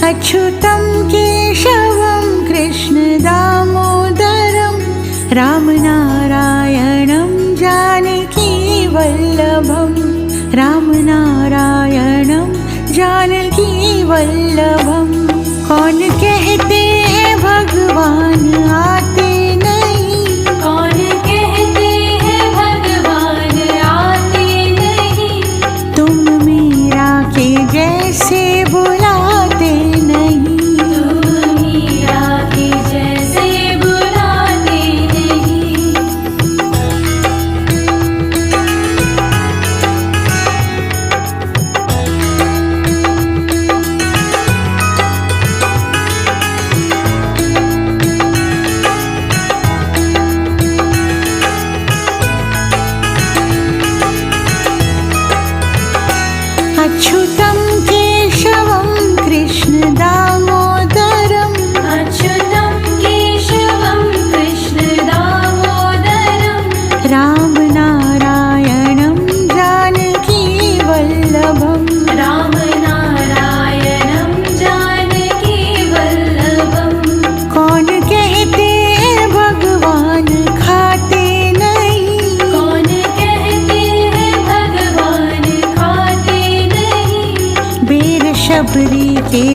अच्युतं केशवं कृष्णदामोदरं रामनारायणं जानकीवल्लभं रामनारायणं जानकीवल्लभं। कौन कहते हैं भगवान आते नहीं, कौन कहते हैं भगवान आते नहीं, तुम मीरा के जैसे बुलाते नहीं, तुम मीरा के जैसे बुलाते नहीं। अच्युतं केशवं कृष्णदामोदरं अच्युतं केशवं कृष्णदामोदरं रामनारायणं जानकीवल्लभं रामनारायणं जानकीवल्लभं। कौन कहते हैं भगवान खाते नहीं, कौन कहते हैं भगवान खाते नहीं, बेर शबरी के